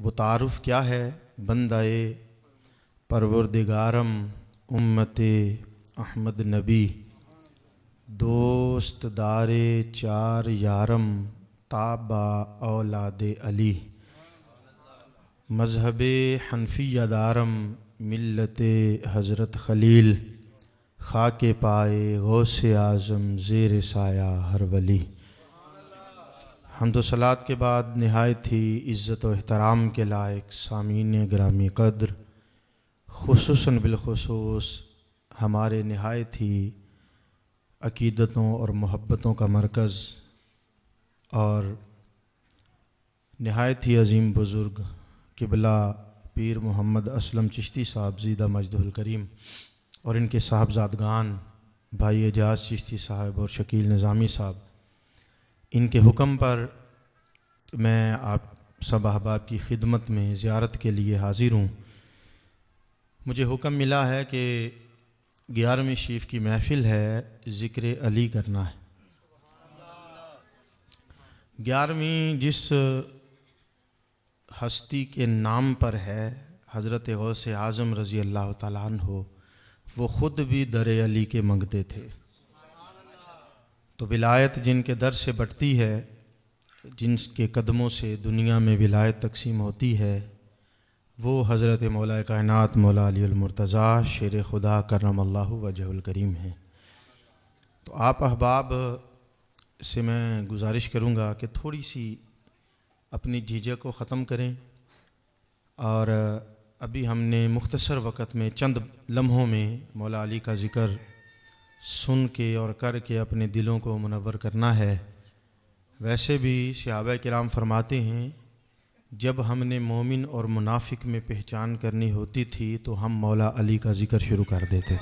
वो तारुफ़ क्या है बंदाए परवरदिगारम उम्मते अहमद नबी दोस्त दारे चार यारम ताबा औलादे अली मज़हबे हनफिया दारम मिल्लते हज़रत खलील खाके पाए गौसे आज़म ज़ेर साया हर वली। हम्द व सलात के बाद निहायत ही इज़्ज़त व एहतराम के लायक सामीन ग्रामी क़द्र खुसूसन बिलखुसूस हमारे निहायत ही अक़ीदतों और मोहब्बतों का मरकज़ और निहायत ही अज़ीम बुज़ुर्ग क़िबला पीर मोहम्मद असलम चिश्ती साहब ज़ीदा मजदहुल करीम और इनके साहबजादगान भाई एजाज़ चिश्ती साहब और शकील निज़ामी साहब, इनके हुक्म पर मैं आप सब अहबाब की खिदमत में ज़ियारत के लिए हाज़िर हूँ। मुझे हुक्म मिला है कि 11वीं शरीफ की महफ़िल है, ज़िक्र अली करना है। 11वीं जिस हस्ती के नाम पर है हज़रत गौसे आज़म रज़ी अल्लाह ताला अन्हो, वो ख़ुद भी दर अली के मंगते थे। तो विलायत जिनके दर से बढ़ती है, जिनके कदमों से दुनिया में विलायत तकसीम होती है, वो हज़रत मौला कायनात मौला अली अल मुर्तज़ा शेर खुदा करमल्लाहु वजहुल करीम हैं। तो आप अहबाब से मैं गुजारिश करूँगा कि थोड़ी सी अपनी झिझक को ख़त्म करें और अभी हमने मुख्तसर वक़्त में चंद लम्हों में मौला अली का ज़िक्र सुन के और कर के अपने दिलों को मुनव्वर करना है। वैसे भी सहाबा किराम फरमाते हैं, जब हमने मोमिन और मुनाफिक में पहचान करनी होती थी तो हम मौला अली का ज़िक्र शुरू कर देते।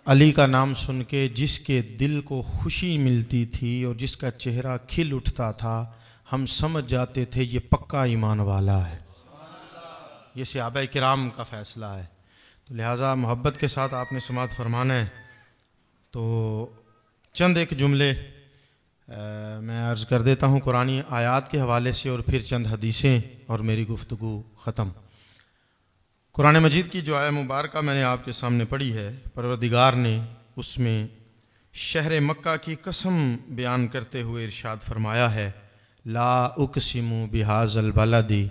अली का नाम सुन के जिसके दिल को खुशी मिलती थी और जिसका चेहरा खिल उठता था, हम समझ जाते थे ये पक्का ईमान वाला है। ये सहाबा किराम का फ़ैसला है। तो लिहाजा मोहब्बत के साथ आपने समात फरमाना है। तो चंद एक जुमले मैं अर्ज़ कर देता हूँ कुरानी आयात के हवाले से और फिर चंद हदीसें और मेरी गुफ्तगू ख़त्म। कुरान मजीद की जो आया मुबारका मैंने आपके सामने पढ़ी है, परवरदिगार ने उसमें शहर मक्का की कसम बयान करते हुए इरशाद फरमाया है, ला उक़सिमु बिहाज़ल बलदी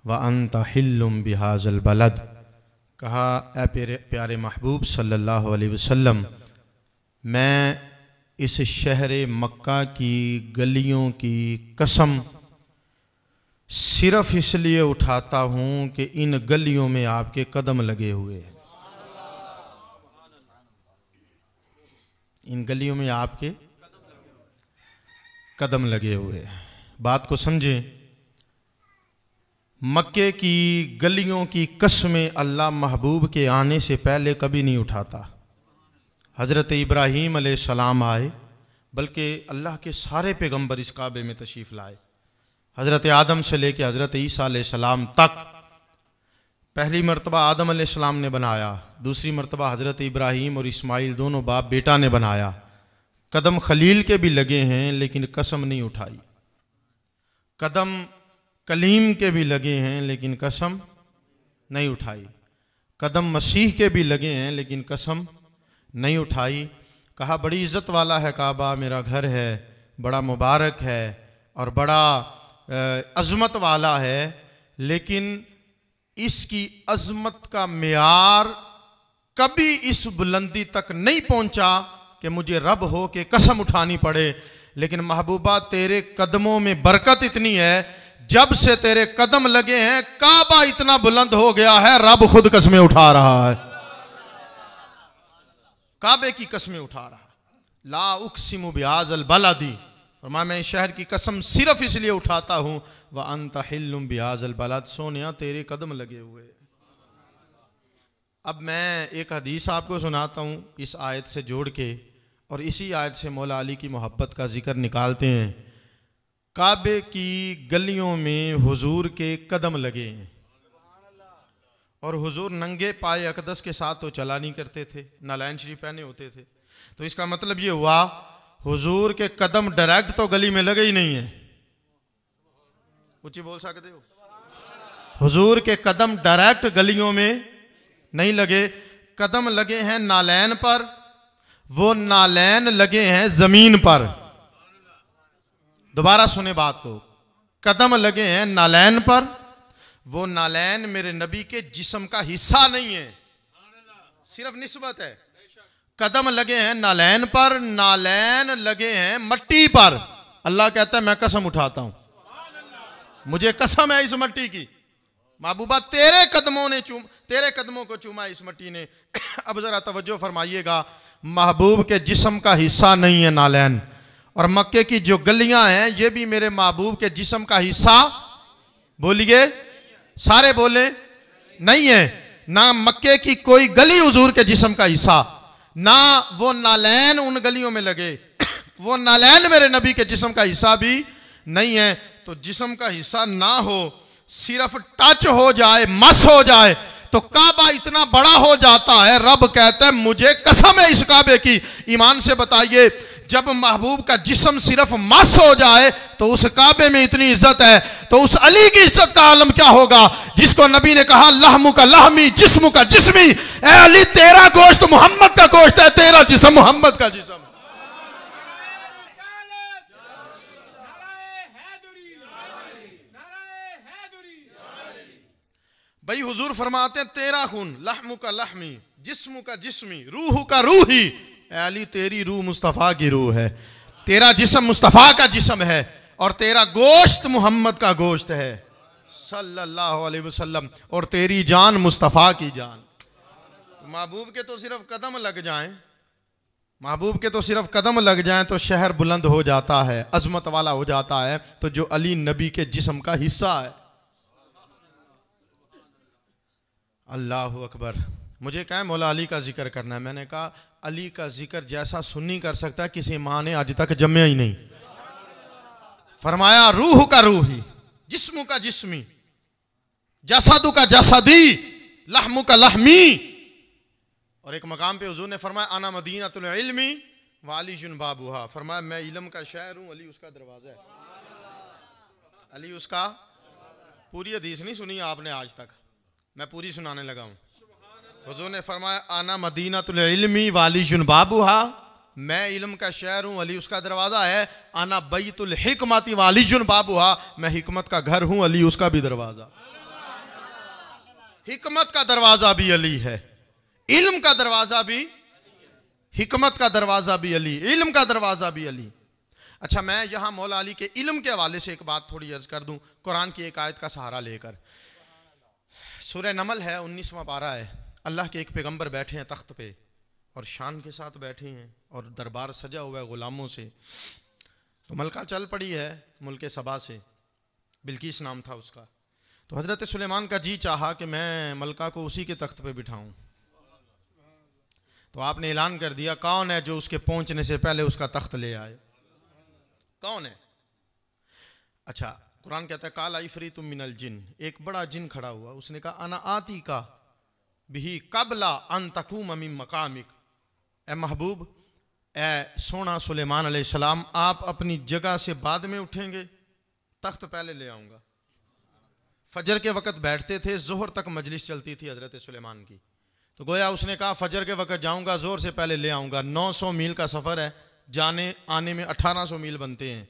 व अंता हिल्लुम बिहाज़ल बलद। कहा, ए प्यारे महबूब सल्लल्लाहु अलैहि वसल्लम, मैं इस शहर मक्का की गलियों की कसम सिर्फ इसलिए उठाता हूँ कि इन गलियों में आपके कदम लगे हुए हैं। इन गलियों में आपके कदम लगे हुए हैं। बात को समझें, मक्के की गलियों की कसमें अल्लाह महबूब के आने से पहले कभी नहीं उठाता। हज़रत इब्राहीम अलैहिस्सलाम आए, बल्कि अल्लाह के सारे पैगंबर इस काबे में तशरीफ़ लाए। हज़रत आदम से लेकर हज़रत ईसा अलैहिस्सलाम तक पहली मरतबा आदम अलैहिस्सलाम ने बनाया, दूसरी मरतबा हज़रत इब्राहीम और इस्माइल दोनों बाप बेटा ने बनाया। कदम खलील के भी लगे हैं लेकिन कसम नहीं उठाई। कदम कलीम के भी लगे हैं लेकिन कसम नहीं उठाई। कदम मसीह के भी लगे हैं लेकिन कसम नहीं उठाई। कहा, बड़ी इज़्ज़त वाला है काबा, मेरा घर है, बड़ा मुबारक है और बड़ा अज़मत वाला है, लेकिन इसकी अज़मत का मेयार कभी इस बुलंदी तक नहीं पहुंचा कि मुझे रब हो के कसम उठानी पड़े। लेकिन महबूबा, तेरे कदमों में बरकत इतनी है, जब से तेरे कदम लगे हैं काबा इतना बुलंद हो गया है, रब खुद कसमें उठा रहा है। काबे की कसमें उठा रहा। ला उक़सिमु बिहाज़ल बलदी, फरमाया मैं शहर की कसम सिर्फ इसलिए उठाता हूँ, व अंता हिल्लुम बिहाज़ल बलद, सोनिया तेरे कदम लगे हुए। अब मैं एक हदीस आपको सुनाता हूँ इस आयत से जोड़ के, और इसी आयत से मौला अली की मोहब्बत का जिक्र निकालते हैं। काबे की गलियों में हुजूर के कदम लगे हैं और हुजूर नंगे पाए अकदस के साथ तो चला नहीं करते थे, नालैन शरीफ पहने होते थे। तो इसका मतलब ये हुआ हुजूर के कदम डायरेक्ट तो गली में लगे ही नहीं है, ऊंची बोल सकते हो? हुजूर के कदम डायरेक्ट गलियों में नहीं लगे, कदम लगे हैं नालैन पर, वो नालैन लगे हैं जमीन पर। दोबारा सुने बात को, कदम लगे हैं नालैन पर, वो नालैन मेरे नबी के जिस्म का हिस्सा नहीं है, सिर्फ निस्बत है। कदम लगे हैं नालैन पर, नालैन लगे हैं मट्टी पर। अल्लाह कहता है मैं कसम उठाता हूं, मुझे कसम है इस मट्टी की, महबूबा तेरे कदमों को चूमा इस मट्टी ने। अब जरा तवज्जो फरमाइएगा, महबूब के जिस्म का हिस्सा नहीं है नालैन, और मक्के की जो गलियां हैं ये भी मेरे महबूब के जिस्म का हिस्सा, बोलिए सारे बोले, नहीं है। ना मक्के की कोई गली हुजूर के जिस्म का हिस्सा, ना वो नालैन उन गलियों में लगे, वो नालैन मेरे नबी के जिस्म का हिस्सा भी नहीं है। तो जिस्म का हिस्सा ना हो, सिर्फ टच हो जाए, मस हो जाए, तो काबा इतना बड़ा हो जाता है। रब कहता है मुझे कसम है इस काबे की। ईमान से बताइए, जब महबूब का जिस्म सिर्फ मस हो जाए तो उस काबे में इतनी इज्जत है, तो उस अली की इज्जत का आलम क्या होगा, जिसको नबी ने कहा लहमु का लहमी जिस्मु का जिस्मी। ए अली, तेरा गोश्त मोहम्मद का गोश्त है, तेरा जिस्म मोहम्मद का जिस्म। भाई हुजूर फरमाते हैं तेरा खून लहमु का लहमी जिस्मु का जिस्मी रूह का रूही। अली, तेरी रूह मुस्तफ़ा की रूह है, तेरा जिस्म मुस्तफ़ा का जिस्म है, और तेरा गोश्त मोहम्मद का गोश्त है सल्लल्लाहु अलैहि वसल्लम, और तेरी जान मुस्तफ़ा की जान। महबूब के तो सिर्फ कदम लग जाएं, महबूब के तो सिर्फ कदम लग जाएं तो शहर बुलंद हो जाता है, अजमत वाला हो जाता है। तो जो अली नबी के जिस्म का हिस्सा है, अल्लाह अकबर। मुझे क्या है, मौला अली का जिक्र करना है। मैंने कहा अली का जिक्र जैसा सुन्नी कर सकता है, किसी माँ ने आज तक जम्या ही नहीं। फरमाया रूह का रूही, जिस्मु का जिस्मी, जसदु का जसदी, लहमु का लहमी। और एक मकाम पे हुजूर ने फरमाया आना मदीनतुल इल्मी व अली जुन बाबुहा। फरमाया मैं इल्म का शहर हूँ, अली उसका दरवाजा है, अली उसका। पूरी हदीस नहीं सुनी आपने आज तक, मैं पूरी सुनाने लगा हूँ। हुजूर ने फरमाया आना मदीनतुल इल्मी व अली जुन बाबुहा, मैं इल्म का शहर हूँ, अली उसका दरवाजा है। आना बैतुल हिकमति व अली जुन बाबुहा, मैं हिकमत का घर हूँ, अली उसका भी दरवाजा। हिकमत का दरवाजा भी अली है, इल्म का दरवाजा भी, हिकमत का दरवाजा भी अली, इल्म का दरवाजा भी अली। अच्छा, मैं यहां मौला अली के इल्म के हवाले से एक बात थोड़ी अर्ज कर दूं, कुरान की एक आयत का सहारा लेकर। सूरह नमल है, 19वां पारा है। अल्लाह के एक पैगंबर बैठे हैं तख्त पे, और शान के साथ बैठे हैं, और दरबार सजा हुआ है गुलामों से। तो मलका चल पड़ी है मुल्क सबा से, बिल्किस नाम था उसका। तो हजरत सुलेमान का जी चाहा कि मैं मलका को उसी के तख्त पे बिठाऊं। तो आपने ऐलान कर दिया कौन है जो उसके पहुंचने से पहले उसका तख्त ले आए, कौन है? अच्छा, कुरान कहता है काल इफरीतुम मिनल जिन, एक बड़ा जिन खड़ा हुआ, उसने कहा अना आती का बिही कबला अन तकूम मिन मकामिक। ए महबूब, ए सोना सुलेमान अलैहिस्सलाम, आप अपनी जगह से बाद में उठेंगे, तख्त पहले ले आऊंगा। फजर के वक़्त बैठते थे, जोहर तक मजलिस चलती थी हजरत सुलेमान की। तो गोया उसने कहा फजर के वक़्त जाऊंगा, जोहर से पहले ले आऊंगा। 900 मील का सफ़र है, जाने आने में 1800 मील बनते हैं।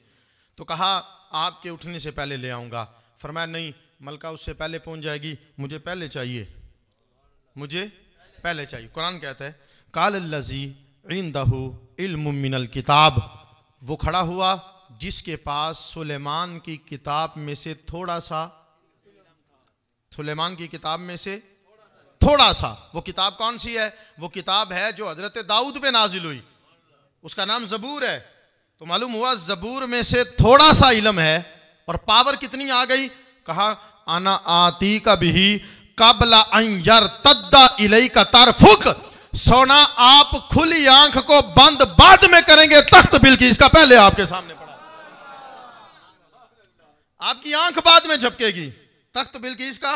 तो कहा आपके उठने से पहले ले आऊंगा। फरमाया नहीं, मलका उससे पहले पहुंच जाएगी, मुझे पहले चाहिए, मुझे पहले चाहिए। कुरान कहता है काल लज़ी इंदहु इल्मुम मिनल किताब, वो खड़ा हुआ जिसके पास सुलेमान की किताब में से थोड़ा सा, सुलेमान की किताब में से थोड़ा सा। वो किताब कौन सी है? वो किताब है जो हजरत दाऊद पे नाजिल हुई, उसका नाम ज़बूर है। तो मालूम हुआ ज़बूर में से थोड़ा सा इल्म है, और पावर कितनी आ गई? कहा आना आती का भी कबला अय्यर तद्दा इलई का तरफुक, सोना आप खुली आंख को बंद बाद में करेंगे, तख्त बिल्किस का पहले आपके सामने पड़ा। आपकी आंख बाद में झपकेगी, तख्त बिल्किस का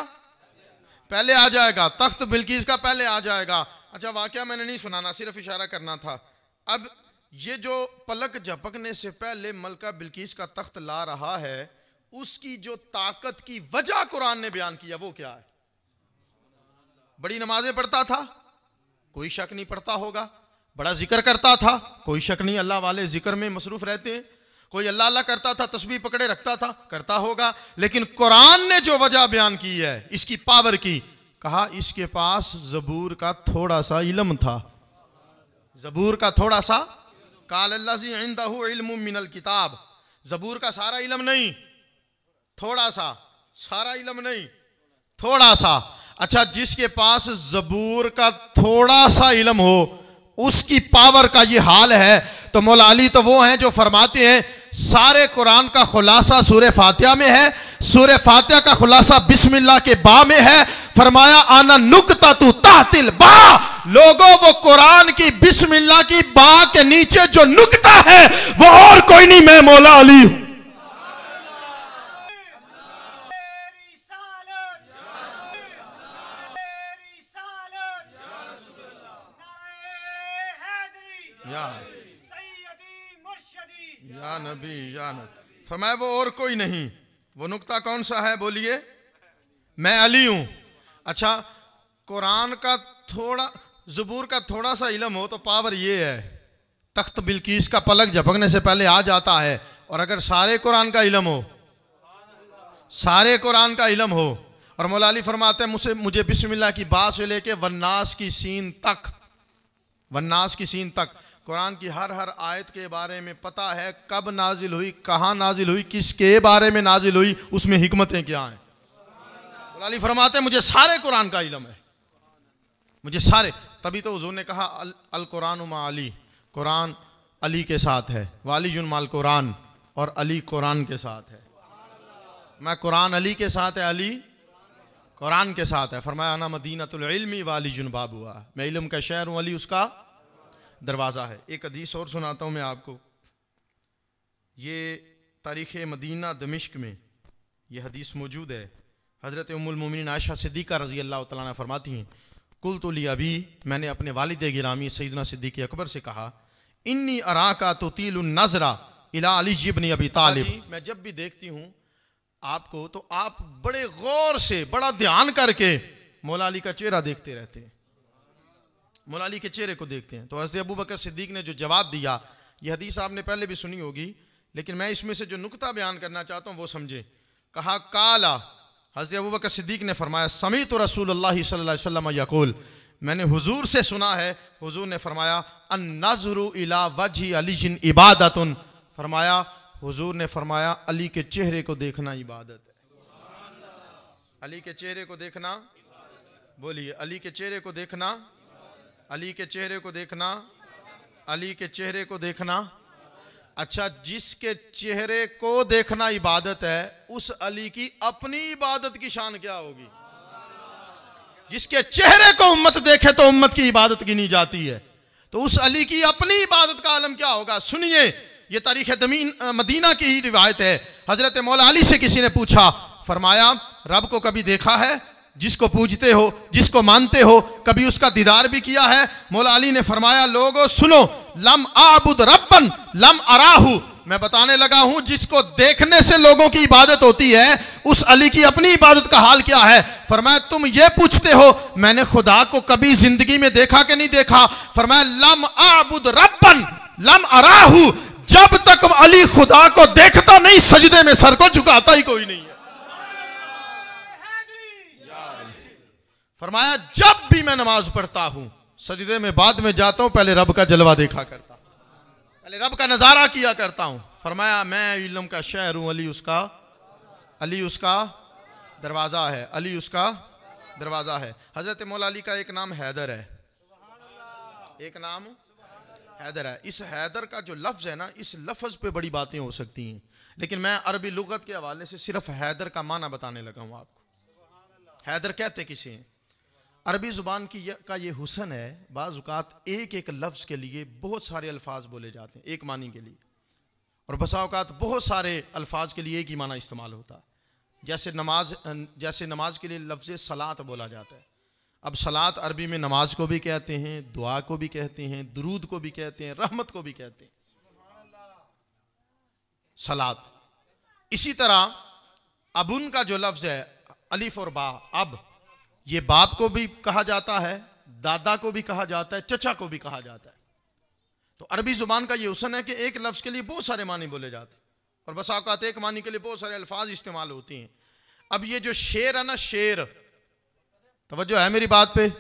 पहले आ जाएगा, तख्त बिल्किस का पहले आ जाएगा। अच्छा, वाकया मैंने नहीं सुनाना, सिर्फ इशारा करना था। अब ये जो पलक झपकने से पहले मलका बिल्किस का तख्त ला रहा है, उसकी जो ताकत की वजह कुरान ने बयान किया वो क्या है? बड़ी नमाजें पढ़ता था, कोई शक नहीं पढ़ता होगा। बड़ा जिक्र करता था, कोई शक नहीं अल्लाह वाले जिक्र में मसरूफ रहते हैं। कोई अल्लाह अल्लाह करता था, तस्बीह पकड़े रखता था, करता होगा। लेकिन कुरान ने जो वजह बयान की है इसकी पावर की, कहा इसके पास ज़बूर का थोड़ा सा इल्म था। ज़बूर का थोड़ा सा, काल अल्लाज़ी इंदहु इल्मुम मिनल किताब, ज़बूर का सारा इल्म नहीं, थोड़ा सा, सारा इल्म नहीं, थोड़ा सा। अच्छा, जिसके पास ज़बूर का थोड़ा सा इल्म हो उसकी पावर का ये हाल है, तो मौला अली तो वो हैं जो फरमाते हैं सारे कुरान का खुलासा सूरह फातिहा में है, सूरह फातिहा का खुलासा बिस्मिल्लाह के बा में है। फरमाया आना नुक्ता तू तातिल बा, लोगों वो कुरान की बिस्मिल्लाह की बा के नीचे जो नुक्ता है वो और कोई नहीं, मैं मौला अली हूं। या नबी या नबी, फरमाया वो और कोई नहीं। वो नुक्ता कौन सा है? बोलिए, मैं अली हूं। अच्छा, कुरान का थोड़ा, ज़बूर का थोड़ा सा इल्म हो तो पावर ये है, तख्त बिल्कीस का पलक झपकने से पहले आ जाता है। और अगर सारे कुरान का इल्म हो, सारे कुरान का इल्म हो, और मौला अली फरमाते हैं मुझे बिस्मिल्लाह की बात से लेके वन्नास की सीन तक, वन्नास की सीन तक कुरान की हर आयत के बारे में पता है, कब नाजिल हुई, कहाँ नाजिल हुई, किसके बारे में नाजिल हुई, उसमें हिकमतें क्या हैं। मौला अली फरमाते हैं मुझे सारे कुरान का इल्म है, मुझे सारे। तभी तो हुजूर ने कहा अल कुरान मा अली, कुरान अली के साथ है, वालियुन माल कुरान, और अली कुरान के साथ है। मैं कुरान अली के साथ है, अली कुरान के साथ है। फरमाया अना मदीनतुल इल्मी वालियुन बाबुआ, मैं इल्म का शहर हूँ, अली उसका दरवाज़ा है। एक हदीस और सुनाता हूँ मैं आपको, ये तारीख़ मदीना दमिश्क में ये हदीस मौजूद है। हज़रत उम्मुल मोमिनीन आयशा सिद्दीक़ा रज़ी अल्लाह तआला अन्हा फरमाती हैं, कुल्तु ली अबी, मैंने अपने वालिद गिरामी सैयदना सिद्दीक़ अकबर से कहा, इन्नी अराका तुतीलुन नज़रा इला अली इब्न अबी तालिब, मैं जब भी देखती हूँ आपको तो आप बड़े गौर से, बड़ा ध्यान करके मौला अली का चेहरा देखते रहते हैं, मौला अली के चेहरे को देखते हैं। तो हज़रत अबू बकर सिद्दीक़ ने जो जवाब दिया, यह हदीस आपने पहले भी सुनी होगी, लेकिन मैं इसमें से जो नुक्ता बयान करना चाहता हूँ वो समझे। कहा काला, हज़रत अबू बकर सिद्दीक़ ने फरमाया समीतु रसूलुल्लाह सल्लल्लाहु अलैहि वसल्लम यक़ूल, मैंने हुजूर से सुना है, हुजूर ने फरमाया अन नज़रु इला वजहि अली इबादतुन, फरमाया हुजूर ने फरमाया अली के चेहरे को देखना इबादत है। अली के चेहरे को देखना, बोलिए, अली के चेहरे को देखना, अली के चेहरे को देखना, अली के चेहरे को देखना। अच्छा, जिसके चेहरे को देखना इबादत है, उस अली की अपनी इबादत की शान क्या होगी? जिसके चेहरे को उम्मत देखे तो उम्मत की इबादत गिनी जाती है, तो उस अली की अपनी इबादत का आलम क्या होगा? सुनिए, ये तारीख़ मदीना की ही रिवायत है। हज़रत मौला अली से किसी ने पूछा, फरमाया रब को कभी देखा है? जिसको पूजते हो, जिसको मानते हो, कभी उसका दीदार भी किया है? मौला अली ने फरमाया लोगो सुनो, लम आबुद रब्बन लम अराहू, मैं बताने लगा हूं जिसको देखने से लोगों की इबादत होती है, उस अली की अपनी इबादत का हाल क्या है? फरमाया तुम ये पूछते हो मैंने खुदा को कभी जिंदगी में देखा कि नहीं देखा? फरमाया लम आबुद रब्बन लम अराहू, जब तक अली खुदा को देखता नहीं सजदे में सर को झुकाता ही कोई नहीं है। फरमाया जब भी मैं नमाज पढ़ता हूं सजदे में बाद में जाता हूं, पहले रब का जलवा देखा करता हूं, पहले रब का नजारा किया करता हूं। फरमाया मैं इल्म का शहर हूं, अली उसका दरवाजा है, अली उसका दरवाजा है। हजरत मौला अली का एक नाम हैदर है, एक नाम हैदर है। इस हैदर का जो लफ्ज है ना, इस लफ्ज पे बड़ी बातें हो सकती हैं, लेकिन मैं अरबी लुगत के हवाले से सिर्फ हैदर का माना बताने लगा हूं आपको। हैदर कहते किसे हैं? अरबी ज़ुबान की का ये हुसन है, बाज़ औक़ात एक एक लफ्ज़ के लिए बहुत सारे अल्फाज बोले जाते हैं एक मानी के लिए, और बसा औक़ात बहुत सारे अल्फाज के लिए एक ही माना इस्तेमाल होता है। जैसे नमाज के लिए लफ्ज़ सलात बोला जाता है। अब सलात अरबी में नमाज को भी कहते हैं, दुआ को भी कहते हैं, दुरूद को भी कहते हैं, रहमत को भी कहते हैं, सलात। इसी तरह अबुन का जो लफ्ज है अलिफ और बा, अब ये बाप को भी कहा जाता है, दादा को भी कहा जाता है, चचा को भी कहा जाता है। तो अरबी जुबान का ये हुस्न है कि एक लफ्ज के लिए बहुत सारे मानी बोले जाते हैं और बस औकात एक मानी के लिए बहुत सारे अल्फाज इस्तेमाल होती हैं। अब ये जो शेर है ना, शेर, तवज्जो है मेरी बात पे,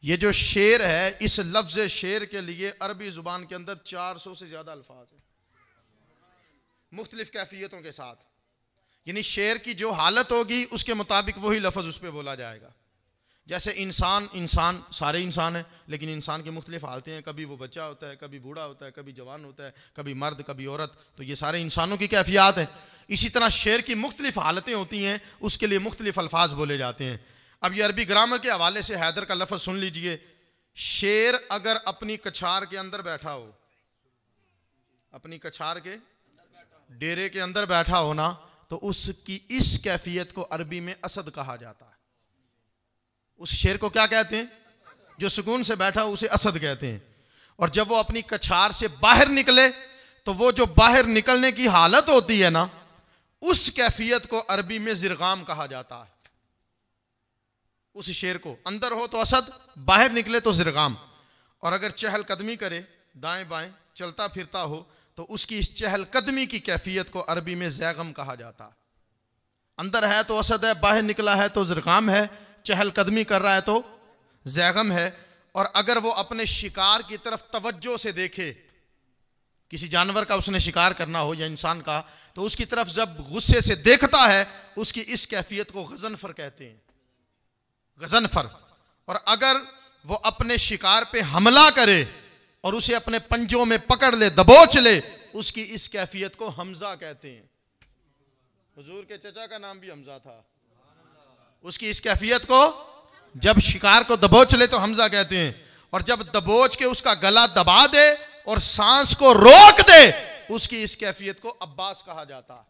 ये जो शेर है, इस लफ्ज शेर के लिए अरबी जुबान के अंदर 400 से ज्यादा अल्फाज हैं मुख्तलिफ कैफियतों के साथ। यानी शेर की जो हालत होगी उसके मुताबिक वही लफ्ज उस पर बोला जाएगा। जैसे इंसान, इंसान सारे इंसान हैं, लेकिन इंसान की मुख्तलिफ हालतें हैं, कभी वो बच्चा होता है, कभी बूढ़ा होता है, कभी जवान होता है, कभी मर्द, कभी औरत, तो ये सारे इंसानों की कैफियत है। इसी तरह शेर की मुख्तलिफ हालतें होती हैं, उसके लिए मुख्तलिफ अल्फाज बोले जाते हैं। अब ये अरबी ग्रामर के हवाले से हैदर का लफ्ज सुन लीजिए। शेर अगर अपनी कछार के अंदर बैठा हो, अपनी कछार के डेरे के अंदर बैठा हो ना, तो उसकी इस कैफियत को अरबी में असद कहा जाता है। उस शेर को क्या कहते हैं? जो सुकून से बैठा हो उसे असद कहते हैं। और जब वो अपनी कछार से बाहर निकले तो वो जो बाहर निकलने की हालत होती है ना, उस कैफियत को अरबी में जिरगाम कहा जाता है। उस शेर को अंदर हो तो असद, बाहर निकले तो जिरगाम। और अगर चहलकदमी करे, दाएं बाएं चलता फिरता हो, तो उसकी इस चहलकदमी की कैफियत को अरबी में जैगम कहा जाता है। अंदर है तो असद है, बाहर निकला है तो जिरगाम है, चहलकदमी कर रहा है तो जैगम है। और अगर वो अपने शिकार की तरफ तवज्जो से देखे, किसी जानवर का उसने शिकार करना हो या इंसान का, तो उसकी तरफ जब गुस्से से देखता है, उसकी इस कैफियत को गजनफर कहते हैं, गजनफर। और अगर वो अपने शिकार पे हमला करे और उसे अपने पंजों में पकड़ ले, दबोच ले, उसकी इस कैफियत को हमजा कहते हैं। हुजूर के चचा का नाम भी हमजा था। उसकी इस कैफियत को जब शिकार को दबोच ले तो हमजा कहते हैं, और जब दबोच के उसका गला दबा दे और सांस को रोक दे, उसकी इस कैफियत को अब्बास कहा जाता है।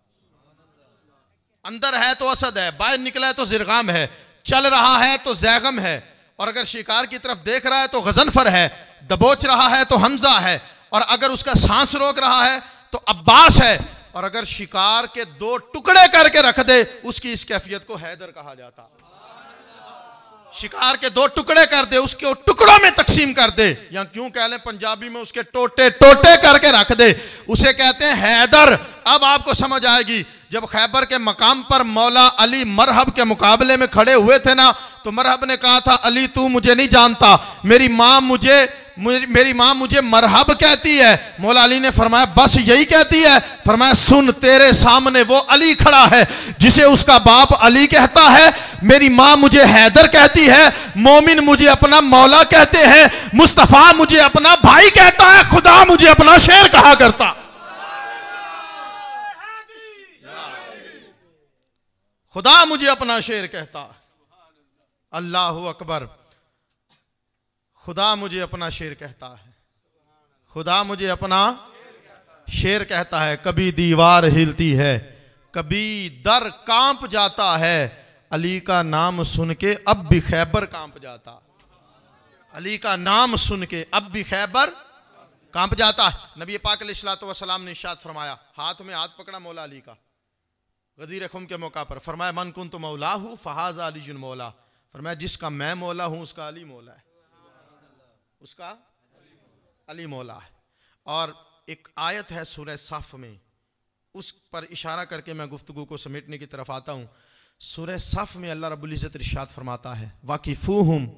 अंदर है तो असद है, बाहर निकला है तो जिरगाम है, चल रहा है तो जैगम है, और अगर शिकार की तरफ देख रहा है तो गजनफर है, दबोच रहा है तो हमजा है, और अगर उसका सांस रोक रहा है तो अब्बास है, और अगर शिकार के 2 टुकड़े करके रख दे, उसकी इस कैफियत को हैदर कहा जाता। शिकार के 2 टुकड़े कर दे, उसके टुकड़ों में तकसीम कर दे, या क्यों कह लें पंजाबी में उसके टोटे टोटे करके रख दे, उसे कहते हैं हैदर। अब आपको समझ आएगी, जब खैबर के मकाम पर मौला अली मरहब के मुकाबले में खड़े हुए थे ना, तो मरहब ने कहा था, अली तू मुझे नहीं जानता, मेरी माँ मुझे मरहब कहती है। मौला अली ने फरमाया बस यही कहती है? फरमाया सुन, तेरे सामने वो अली खड़ा है जिसे उसका बाप अली कहता है, मेरी माँ मुझे हैदर कहती है, मोमिन मुझे अपना मौला कहते हैं, मुस्तफा मुझे अपना भाई कहता है, खुदा मुझे अपना शेर कहा करता। खुदा मुझे अपना शेर कहता। अल्लाहु अकबर। खुदा मुझे अपना शेर कहता है, खुदा मुझे अपना शेर कहता है। कभी दीवार हिलती है, कभी दर कांप जाता है, अली का नाम सुन के अब भी खैबर कांप जाता। अली का नाम सुन के अब भी खैबर कांप जाता है। नबी पाक अलैहिस्सलातु वस्सलाम ने इरशाद फरमाया, हाथ में हाथ पकड़ा मौला अली का गदीर खुम के मौका पर, फरमाया मन कुंतु मौलाहु फहाज़ा अलीयुन मौला। फरमाया जिसका मैं मौला हूं उसका अली मौला है, उसका अली मौला है। और एक आयत है सूरह सफ में, उस पर इशारा करके मैं गुफ्तगू को समेटने की तरफ आता हूं। सूरह सफ में अल्लाह रब्बुल इज़्ज़त इरशाद फरमाता है, वाकिफूहुम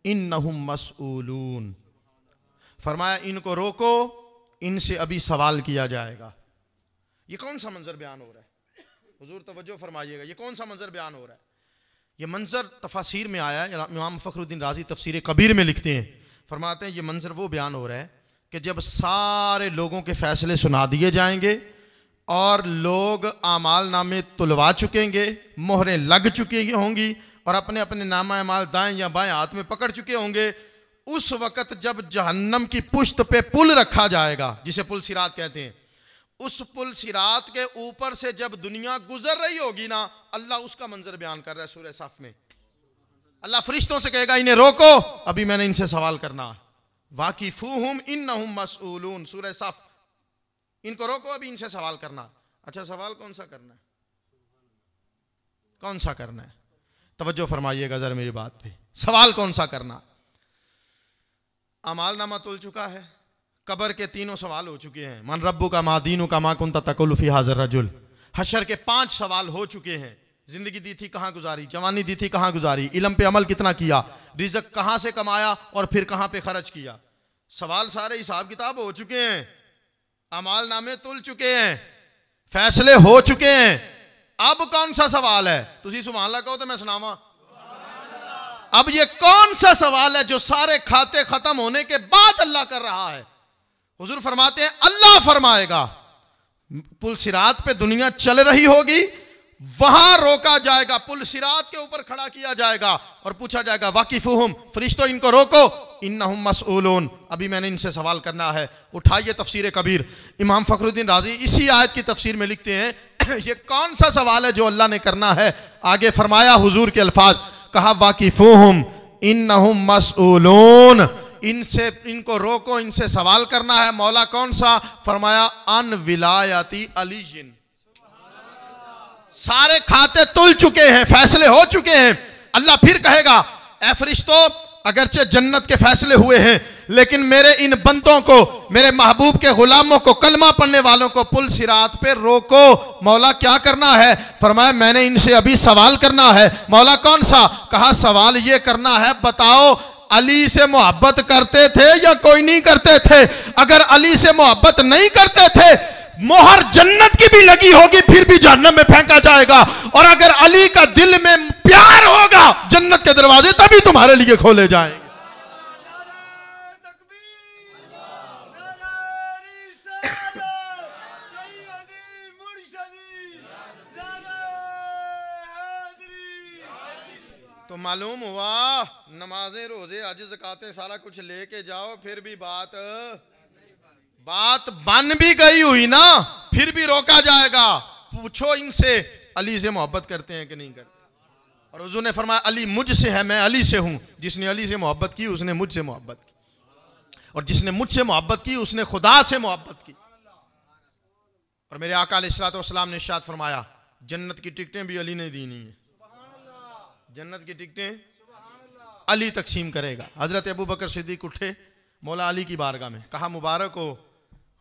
इन्नहुम मसऊलून। फरमाया इनको रोको, इनसे अभी सवाल किया जाएगा। ये कौन सा मंजर बयान हो रहा है? हुजूर तवज्जो फरमाइएगा, ये कौन सा मंजर बयान हो रहा है? ये मंजर तफासीर में आया है। इमाम फ़खरुद्दीन राज़ी तफसीर कबीर में लिखते हैं, फरमाते हैं ये मंजर वो बयान हो रहा है कि जब सारे लोगों के फैसले सुना दिए जाएंगे और लोग आमाल नामे तुलवा चुकेंगे, मोहरें लग चुकी होंगी और अपने अपने नामा अमाल दाएं या बाएं हाथ में पकड़ चुके होंगे, उस वक़्त जब जहन्नम की पुश्त पे पुल रखा जाएगा, जिसे पुल सिरात कहते हैं, उस पुल सिरात के ऊपर से जब दुनिया गुजर रही होगी ना, अल्लाह उसका मंजर बयान कर रहा है सूरह सफ में। अल्लाह फरिश्तों से कहेगा इन्हें रोको, अभी मैंने इनसे सवाल करना। वाकिफूहुम इन्नहुम मसऊलून, सूरह सफ। इनको रोको, अभी इनसे सवाल करना। अच्छा सवाल कौन सा करना है? कौन सा करना है? तवज्जो फरमाइएगा जरा मेरी बात पे। सवाल कौन सा करना? अमाल नामा तुल चुका है, कब्र के तीनों सवाल हो चुके हैं, मन रब्बु का मा दीनु का मा कुंता तकुलु फी हाज़िर रजुल। हशर के 5 सवाल हो चुके हैं। जिंदगी दी थी कहाँ गुजारी, जवानी दी थी कहाँ गुजारी, इल्म पे अमल कितना किया, रिज़्क कहाँ से कमाया और फिर कहाँ पे खर्च किया। सवाल सारे हिसाब किताब हो चुके हैं, अमाल नामे तुल चुके हैं, फैसले हो चुके हैं। अब कौन सा सवाल है? तुसी सुभान अल्लाह कहो तो मैं सुनावा। अब ये कौन सा सवाल है जो सारे खाते खत्म होने के बाद अल्लाह कर रहा है? हुजूर फरमाते हैं अल्लाह फरमाएगा पुल सिरात पे दुनिया चल रही होगी, वहां रोका जाएगा, पुल सिरात के ऊपर खड़ा किया जाएगा और पूछा जाएगा वाकिफुहुम, फरिश्तों इनको रोको, इन्नहुम मसऊलून, अभी मैंने इनसे सवाल करना है। उठाइए तफसीर कबीर, इमाम फखरुद्दीन राजी इसी आयत की तफसीर में लिखते हैं ये कौन सा सवाल है जो अल्लाह ने करना है? आगे फरमाया हुजूर के अल्फाज, कहा वाकिफुहुम इन्नहुम मसऊलून, इनसे इनको रोको, इनसे सवाल करना है। मौला कौन सा? फरमाया अन विलायती अलीजिन। सारे खाते तुल चुके हैं, फैसले हो चुके हैं। अल्लाह फिर कहेगा ए फरिश्तों, अगरचे जन्नत के फैसले हुए हैं लेकिन मेरे इन बंदों को, मेरे महबूब के गुलामों को, कलमा पढ़ने वालों को पुल सिरात पे रोको। मौला क्या करना है? फरमाया मैंने इनसे अभी सवाल करना है। मौला कौन सा? कहा सवाल ये करना है, बताओ अली से मोहब्बत करते थे या कोई नहीं करते थे? अगर अली से मोहब्बत नहीं करते थे, मोहर जन्नत की भी लगी होगी फिर भी जहन्नम में फेंका जाएगा, और अगर अली का दिल में प्यार होगा जन्नत के दरवाजे तभी तुम्हारे लिए खोले जाएंगे। तो मालूम हुआ नमाजें, रोजे, हज, ज़कातें सारा कुछ लेके जाओ, फिर भी बात बन भी गई हुई ना, फिर भी रोका जाएगा। पूछो इनसे अली से मोहब्बत करते हैं कि नहीं करते? और हुजूर ने फरमाया अली मुझसे है, मैं अली से हूं। जिसने अली से मोहब्बत की उसने मुझसे मोहब्बत की, और जिसने मुझसे मोहब्बत की उसने खुदा से मोहब्बत की। और मेरे आका अलैहिस्सलातु वस्सलाम ने इरशाद फरमाया जन्नत की टिकटें भी अली ने दी नहीं है, जन्नत की टिकटें अली तकसीम करेगा। हजरत अबू बकर सिद्दीक उठे मौला अली की बारगाह में, कहा मुबारक हो,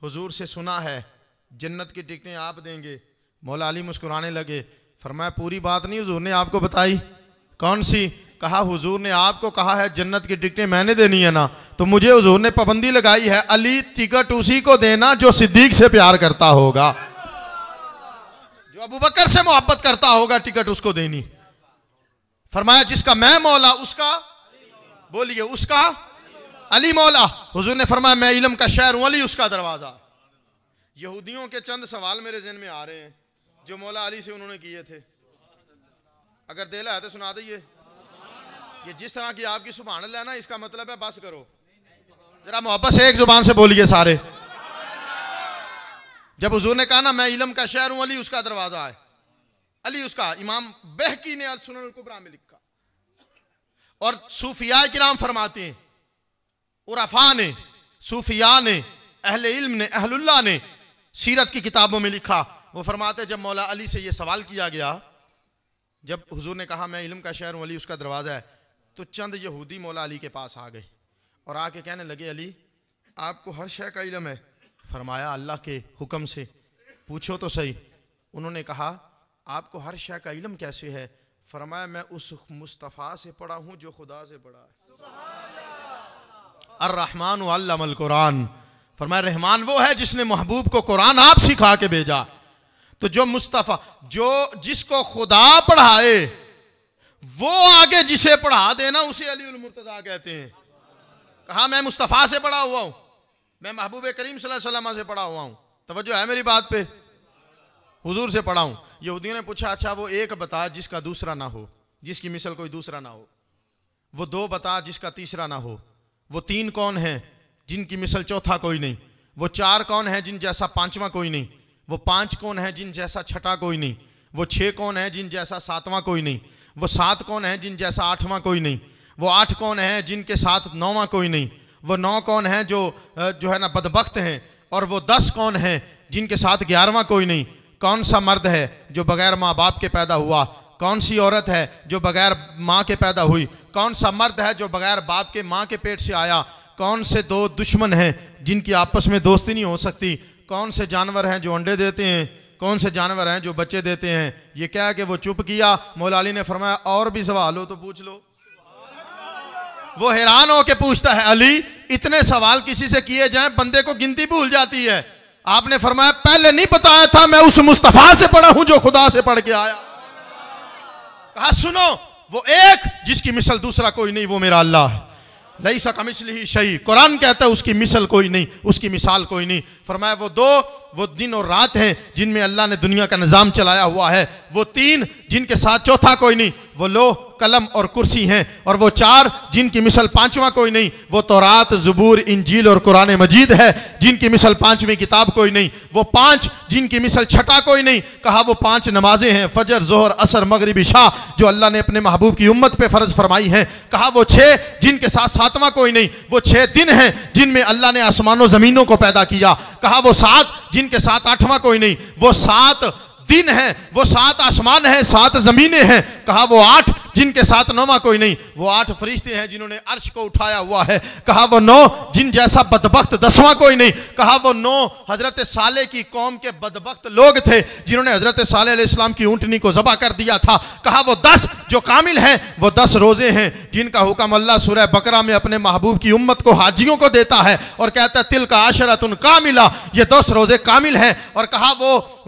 हुजूर से सुना है जन्नत की टिकटें आप देंगे। मौला अली मुस्कुराने लगे, फरमाया पूरी बात नहीं हुजूर ने आपको बताई। कौन सी? कहा हुजूर ने आपको कहा है जन्नत की टिकटें मैंने देनी है ना, तो मुझे हुजूर ने पाबंदी लगाई है अली टिकट उसी को देना जो सिद्दीक से प्यार करता होगा, जो अबू बकर से मोहब्बत करता होगा, टिकट उसको देनी। फरमाया जिसका मैं मौला उसका, बोलिए उसका अली मौला। हुजूर ने फरमाया मैं इल्म का शहर हूं, अली उसका दरवाजा। यहूदियों के चंद सवाल मेरे ज़हन में आ रहे हैं जो मौला अली से उन्होंने किए थे, अगर दिल है तो सुना दीजिए। ये जिस तरह की आपकी सुभान अल्लाह ना, इसका मतलब है बस करो, जरा मोहब्बत से एक जुबान से बोलिए सारे। जब हुजूर ने कहा ना मैं इल्म का शहर हूं, अली उसका दरवाजा है, अली उसका। इमाम बहकी ने सुनन अल कुबरा में लिखा, और सूफिया किराम फरमाते हैं, उरफा ने, सूफिया ने, अहले इल्म ने, अहलुल्लाह ने सीरत की किताबों में लिखा। वो फरमाते जब मौला अली से ये सवाल किया गया, जब हुजूर ने कहा मैं इल्म का शहर हूं, अली उसका दरवाजा है, तो चंद यहूदी मौला अली के पास आ गए और आके कहने लगे अली आपको हर शय का इल्म है? फरमाया अल्लाह के हुक्म से, पूछो तो सही। उन्होंने कहा आपको हर शय का इल्म कैसे है? फरमाया मैं उस मुस्तफ़ा से पढ़ा हूं जो खुदा से पढ़ा है। अर्रहमान अल्लमल कुरान, फरमाया रहमान वो है जिसने महबूब को कुरान आप सिखा के भेजा। तो जो मुस्तफ़ा, जो जिसको खुदा पढ़ाए वो आगे जिसे पढ़ा देना उसे अली उल मुर्तज़ा कहते हैं। कहा मैं मुस्तफ़ा से पढ़ा हुआ हूं, मैं महबूब करीम सल्लल्लाहु अलैहि वसल्लम से पढ़ा हुआ हूं। तवज्जो है मेरी बात पे? हुजूर से पढ़ा हूं। यहूदियों ने पूछा अच्छा वो एक बता जिसका दूसरा ना हो, जिसकी मिसल कोई दूसरा ना हो। वो दो बता जिसका तीसरा ना हो। वो तीन कौन है जिनकी मिसल चौथा कोई नहीं। वो चार कौन है जिन जैसा पांचवा कोई नहीं। वो पांच कौन है जिन जैसा छठा कोई नहीं। वो छह कौन है जिन जैसा सातवां कोई नहीं। वो सात कौन है जिन जैसा आठवां कोई नहीं। वो आठ कौन है जिनके साथ नौवां कोई नहीं। वो नौ कौन है जो है ना बदबख्त हैं। और वो 10 कौन है जिनके साथ 11वां कोई नहीं। कौन सा मर्द है जो बगैर माँ बाप के पैदा हुआ। कौन सी औरत है जो बगैर माँ के पैदा हुई? कौन सा मर्द है जो बगैर बाप के माँ के पेट से आया? कौन से दो दुश्मन हैं जिनकी आपस में दोस्ती नहीं हो सकती? कौन से जानवर हैं जो अंडे देते हैं? कौन से जानवर हैं जो बच्चे देते हैं? ये क्या है कि वो चुप किया। मौला अली ने फरमाया और भी सवाल हो तो पूछ लो। वो हैरान होकर पूछता है, अली इतने सवाल किसी से किए जाएं बंदे को गिनती भूल जाती है। आपने फरमाया पहले नहीं बताया था, मैं उस मुस्तफा से पढ़ा हूं जो खुदा से पढ़ के आया। कहा सुनो, वो एक जिसकी मिसल दूसरा कोई नहीं, वो मेरा अल्लाह है। लैसा कमिस्लिही शै, कुरान कहता है उसकी मिसल कोई नहीं, उसकी मिसाल कोई नहीं। फरमाया वो दो, वो दिन और रात हैं जिनमें अल्लाह ने दुनिया का निज़ाम चलाया हुआ है। वो तीन जिनके साथ चौथा कोई नहीं, वो लो कलम और कुर्सी हैं। और वो चार जिनकी मिसल पांचवा कोई नहीं, वो तौरात, ज़बूर, इंजील और कुरान मजीद है जिनकी मिसल पांचवी किताब कोई नहीं। वो पांच जिनकी मिसल छठा कोई नहीं। कहा वो पांच नमाजें हैं, फजर, जोहर, असर, मगरिब, इशा, जो अल्लाह ने अपने महबूब की उम्मत पे फर्ज फरमाई हैं। कहा वो छह जिनके साथ सातवां कोई नहीं। वो 6 दिन हैं जिनमें अल्लाह ने आसमानों जमीनों को पैदा किया। कहा वो 7 जिनके साथ आठवां कोई नहीं। वो 7 दिन हैं, वो 7 आसमान हैं, 7 जमीनें हैं। कहा वो 8 जिनके साथ 9वां कोई नहीं। वो 8 फरिश्ते हैं जिन्होंने अर्श को उठाया हुआ है। कहा वो 9 जिन जैसा बदबख्त 10वां कोई नहीं। कहा वो 9 हजरत साले की कौम के बदबख्त लोग थे जिन्होंने हजरत साले अलैहिस्सलाम की ऊंटनी को ज़बह कर दिया था। कहा वो 10 जो कामिल हैं, वो 10 रोजे हैं जिनका हुक्म अल्लाह सूरह बकरा में अपने महबूब की उम्मत को, हाजियों को देता है और कहता है तिल का आशरतुन कामिला, ये 10 रोजे कामिल हैं। और कहा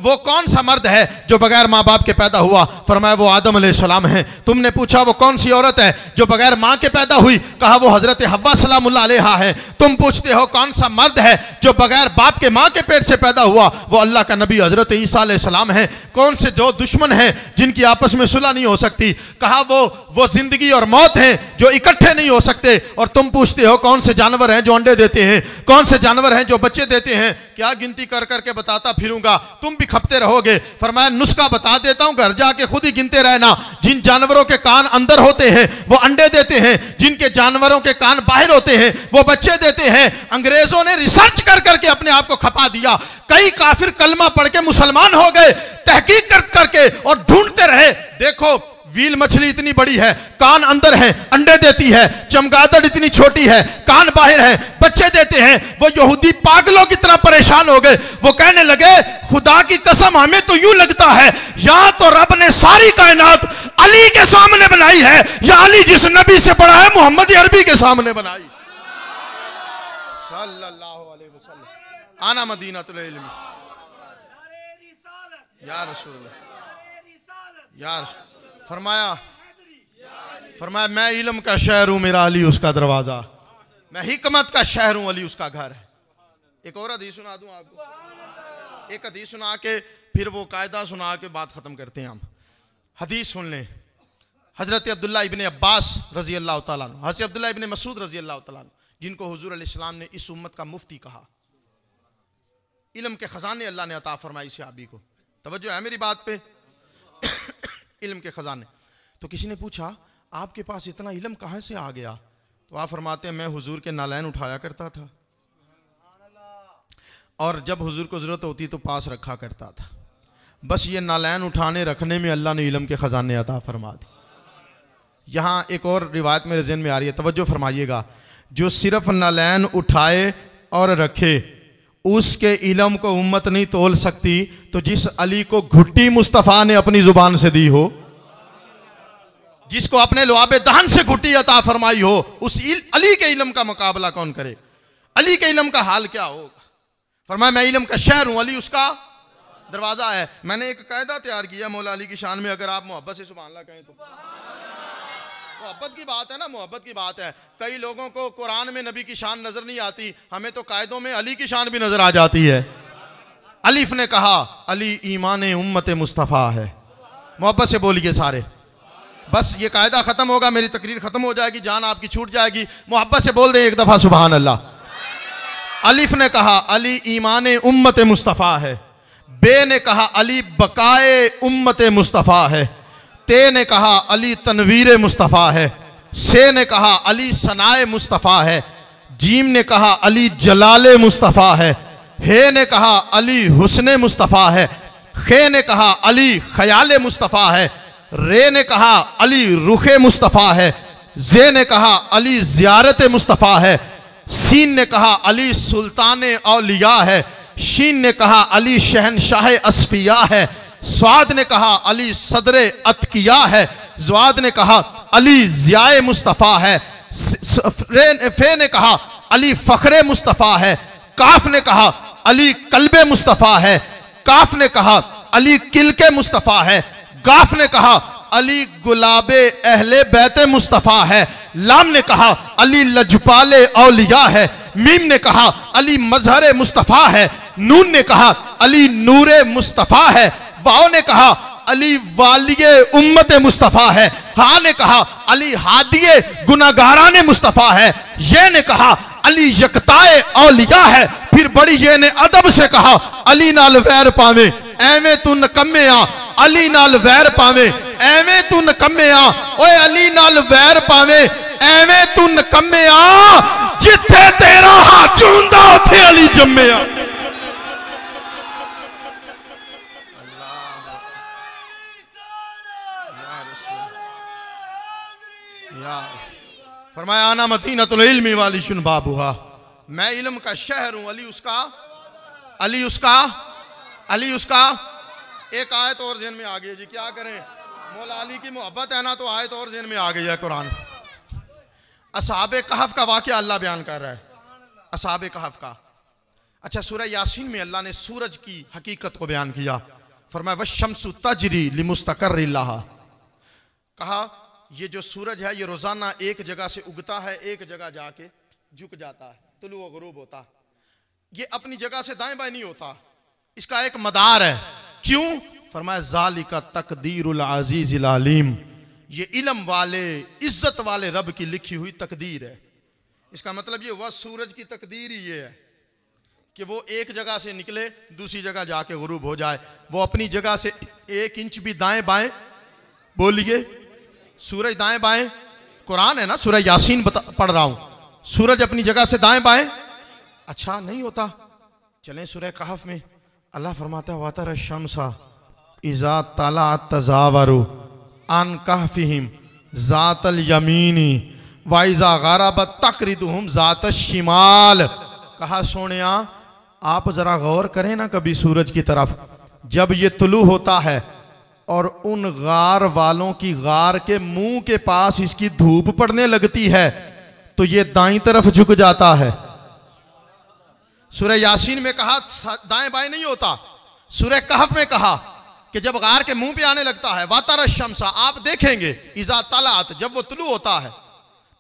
वो कौन सा मर्द है जो बगैर माँ बाप के पैदा हुआ? फरमाया वो आदम अलैहिस्सलाम है। तुमने पूछा वो कौन सी औरत है जो बगैर माँ के पैदा हुई? कहा वो हजरत हव्वा सलामुल्लाह अलैहा है। तुम पूछते हो कौन सा मर्द है जो बगैर बाप के माँ के पेट से पैदा हुआ? वो अल्लाह का नबी हजरत ईसा अलैहिस्सलाम है। कौन से जो दुश्मन हैं जिनकी आपस में सुलह नहीं हो सकती? कहा वो जिंदगी और मौत हैं जो इकट्ठे नहीं हो सकते। और तुम पूछते हो कौन से जानवर हैं जो अंडे देते हैं? कौन से जानवर हैं जो बच्चे देते हैं? क्या गिनती कर करके बताता फिरूंगा, तुम भी खपते रहोगे। फरमाया नुस्खा बता देता हूं, घर जाके खुद ही गिनते रहना। जिन जानवरों के कान अंदर होते हैं वो अंडे देते हैं, जिनके जानवरों के कान बाहर होते हैं वो बच्चे देते हैं। अंग्रेजों ने रिसर्च कर करके अपने आप को खपा दिया। कई काफिर कलमा पढ़ के मुसलमान हो गए, तहकीक कर करके और ढूंढते रहे। देखो व्हील मछली इतनी बड़ी है, कान अंदर है, अंडे देती है। चमगादड़ इतनी छोटी है, कान बाहर है, बच्चे देते हैं। वो यहूदी पागलों की तरह परेशान हो गए। वो कहने लगे खुदा की कसम हमें तो यूं लगता है या तो रब ने सारी कायनात अली के सामने बनाई है या अली जिस नबी से पढ़ा है मोहम्मद अरबी के सामने बनाई। सल्लल्लाहु अलैहि वसल्लम आना मदीनतुल इल्म या रसूलल्लाह यार। फरमाया मैं इल्म का शहर हूं, मेरा अली उसका दरवाजा। मैं हिकमत का शहर हूं, अली उसका घर है। एक और हदीस सुना दूं आपको। एक हदीस सुना के फिर वो कायदा सुना के बात खत्म करते हैं हम। हदीस सुन लें। हजरत अब्दुल्ला इब्ने अब्बास रजी अल्लाह तआला अन्हु, हजरत अब्दुल्ला इब्ने मसूद रजी अल्लाह तआला अन्हु, जिनको हुजूर अलैहिस्सलाम ने इस उम्मत का मुफ्ती कहा, इल्म के खजाने अल्लाह ने अता फरमाई सहाबी को। तवज्जो है मेरी बात पे? इल्म के खजाने। तो किसी ने पूछा आपके पास इतना इल्म कहाँ से आ गया? तो आप फरमाते हैं मैं हुजूर के नालैन उठाया करता था और जब हुजूर को ज़रूरत होती तो पास रखा करता था। बस ये नालैन उठाने रखने में अल्लाह ने इल्म के ख़जाने अता फरमा दी। यहाँ एक और रिवायत मेरे ज़हन में आ रही है, तवज्जो फरमाइएगा। जो सिर्फ नालैन उठाए और रखे उसके इल्म को उम्मत नहीं तोल सकती, तो जिस अली को घुट्टी मुस्तफ़ा ने अपनी ज़ुबान से दी हो, जिसको अपने लुआबे दहन से घुट्टी अता फरमाई हो, उस अली के इल्म का मुकाबला कौन करे? अली के इल्म का हाल क्या होगा? फरमाया मैं इल्म का शहर हूं, अली उसका दरवाजा है। मैंने एक कायदा तैयार किया मौला अली की शान में, अगर आप मोहब्बत से सुभान अल्लाह कहें तो। मोहब्बत की बात है ना, मोहब्बत की बात है। कई लोगों को कुरान में नबी की शान नजर नहीं आती, हमें तो कायदों में अली की शान भी नजर आ जाती है। अलीफ ने कहा अली ईमान उम्मत मुस्तफ़ा है। मोहब्बत से बोलिए सारे। बस ये कायदा खत्म होगा, मेरी तकरीर खत्म हो जाएगी, जान आपकी छूट जाएगी। मोहब्बत से बोल दे एक दफा सुभान अल्लाह। अलिफ ने कहा अली ईमान उम्मत मुस्तफ़ा है। बे ने कहा अली बकाए उम्मत मुस्तफ़ा है। ते ने कहा अली तनवीर मुस्तफ़ा है। से ने कहा अली सनाए मुस्तफ़ा है। जीम ने कहा अली जलाले मुस्तफ़ा है। हे ने कहा अली हुस्ने मुस्तफ़ा है। खे ने कहा अली ख्याल मुस्तफ़ा है। रे ने कहा अली रुखे मुस्तफ़ा है, जे ने कहा अली ज़ियारत मुस्तफ़ा है, सीन ने कहा अली सुल्तान औलिया है, शीन ने कहा अली शहनशाह असफिया है, स्वाद ने कहा अली सदरे अतकिया है, जवाद ने कहा अली ज़ियाए मुस्तफ़ा है, फे ने कहा अली फ़ख्रे मुस्तफ़ा है, काफ ने कहा अली कल्बे मुस्तफ़ा है, काफ ने कहा अली किलके मुस्तफ़ा है, गाफ ने कहा अली गुलाबे अहले बैते मुस्तफ़ा है, लाम ने कहा अली लजपाले औलिया है, मीम ने कहा अली मजहर मुस्तफ़ा है, नून ने कहा अली नूरे मुस्तफ़ा है, वाव ने कहा अली वालिये उम्मत मुस्तफ़ा है, हा ने कहा अली हादिये गुनागारान मुस्तफ़ा है, ये ने कहा अली यकताए औलिया है। फिर बड़ी ये ने अदब से कहा अली नाल वैर पावे एवें तू नकम्मे आ, अली नाल वैर पावे एवें तू नकम्मे आ, ओए अली नाल वैर पावे एवें तू नकम्मे आ, जिथे तेरा हाथ हुंदा उथे अली जम्मे आ। फरमाया आना मदीनतुल इल्मी वाली शुन बाबुहा, मैं इल्म का शहर हूं, अली उसका, अली उसका, अली उसका। एक आयत और ज़हन में आ गई जी, क्या करें, मौला अली की मोहब्बत है ना, तो आयत और ज़हन में आ गई है कुरान। असहाबे कहफ का वाक़या अल्लाह बयान कर रहा है, असहाबे कहफ का। अच्छा, सूरह यासीन में अल्लाह ने सूरज की हकीकत को बयान किया, फरमाया वश्शम्सु तजरी लिमुस्तक़र्रिन लहा, कहा ये जो सूरज है ये रोजाना एक जगह से उगता है, एक जगह जाके झुक जाता है, तुलू व गुरूब होता है, ये अपनी जगह से दाएं बाएं नहीं होता, इसका एक मदार है। क्यों? फरमाया ज़ालिका तकदीरुल अज़ीज़िल अलीम, ये इल्म वाले इज्जत वाले रब की लिखी हुई तकदीर है। इसका मतलब ये हुआ सूरज की तकदीर ही ये है कि वो एक जगह से निकले दूसरी जगह जाके गुरूब हो जाए, वो अपनी जगह से 1 इंच भी दाएं बाएं, बोलिए सूरज दाएं बाएं, कुरान है ना, सूरह यासीन पढ़ रहा हूं, सूरज अपनी जगह से दाएं बाएं अच्छा नहीं होता। चलें सूरह कहफ में अल्लाह फरमाता है वातर शम्सा इज़ा तला तज़ावरु अन कहफिहिम ज़ातल यमीनी वाइज़ा गरबत तक़रिदुहुम ज़ातश शिमाल। कहा सोनिया आप जरा गौर करें ना कभी सूरज की तरफ, जब ये तुलू होता है और उन गार वालों की गार के मुंह के पास इसकी धूप पड़ने लगती है तो ये दाईं तरफ झुक जाता है। सूरह यासीन में कहा दाएं बाएं नहीं होता, सूरह कहफ में कहा कि जब गार के मुंह पे आने लगता है वातर शम्सा, आप देखेंगे इज़ा तलात, जब वो तुलू होता है,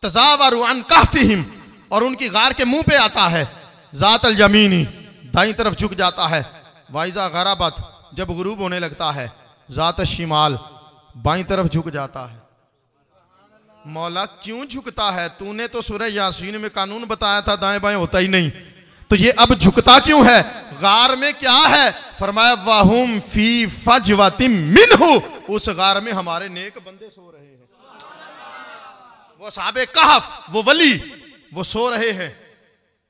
तज़ावरु अन कहफिहिम, और उनकी गार के मुंह पे आता है, ज़ातल यमीनी, दाईं तरफ झुक जाता है, वाइज़ा गरबत, जब गुरूब होने लगता है, ज़ात शिमाल, बाईं तरफ झुक जाता है। मौला क्यों झुकता है? तूने तो सूरह यासीन में कानून बताया था दाएं बाएं होता ही नहीं, तो ये अब झुकता क्यों है? गार में क्या है? फरमाया वहुम फी फजवतिम मिनहु, उस गार में हमारे नेक बंदे सो रहे हैं। वो साहबे कहफ, वो वली, वो सो रहे हैं।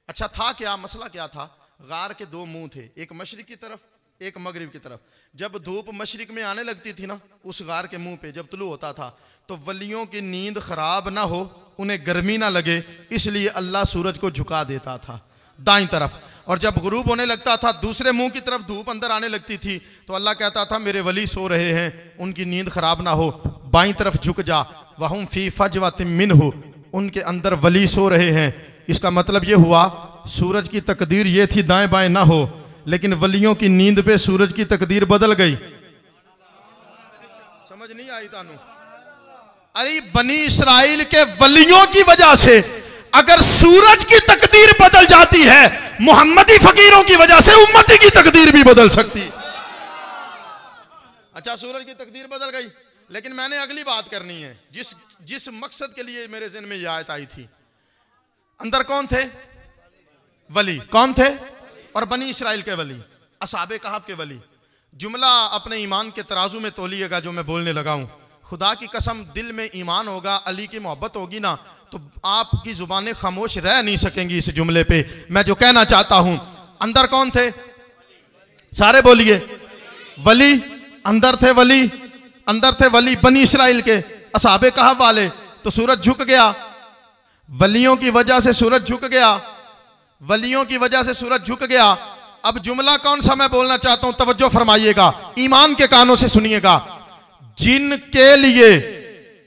अच्छा था क्या, मसला क्या था? गार के 2 मुंह थे, एक मशरिक की तरफ एक मगरिब की तरफ। जब धूप मशरिक में आने लगती थी ना, उस गार के मुंह पे जब तुलू होता था, तो वलियों की नींद खराब ना हो, उन्हें गर्मी ना लगे, इसलिए अल्लाह सूरज को झुका देता था दाईं तरफ। और जब गुरूब होने लगता था, दूसरे मुंह की तरफ धूप अंदर आने लगती थी, तो अल्लाह कहता था मेरे वली सो रहे हैं, उनकी नींद खराब ना हो, बाईं तरफ झुक जा। वहुम फी फजवतिम मिनहु, उनके अंदर वली सो रहे हैं। इसका मतलब ये हुआ सूरज की तकदीर ये थी दाएं बाएं ना हो, लेकिन वलियों की नींद पे सूरज की तकदीर बदल गई। समझ नहीं आई तानू? अरे बनी इस्राइल के वलियों की वजह से अगर सूरज की तकदीर बदल जाती है, मोहम्मदी फकीरों की वजह से उम्मती की तकदीर भी बदल सकती। अच्छा सूरज की तकदीर बदल गई, लेकिन मैंने अगली बात करनी है, जिस मकसद के लिए मेरे ज़हन में यह आयत आई थी। अंदर कौन थे? वली। कौन थे? और बनी इस्राइल के वली, असहाबे कहफ के वली। जुमला अपने ईमान के तराजू में तोलिएगा जो मैं बोलने लगा हूं। खुदा की कसम, दिल में ईमान होगा, अली की मोहब्बत होगी ना, तो आपकी जुबानें खामोश रह नहीं सकेंगी इस जुमले पे। मैं जो कहना चाहता हूं, अंदर कौन थे? सारे बोलिए। वली, अंदर थे वली, अंदर थे वली बनी इसराइल के असहाबे कहफ वाले, तो सूरज झुक गया। वलियों की वजह से सूरज झुक गया, वलियों की वजह से सूरज झुक गया। अब जुमला कौन सा मैं बोलना चाहता हूं, तवज्जो फरमाइएगा, ईमान के कानों से सुनिएगा। जिनके लिए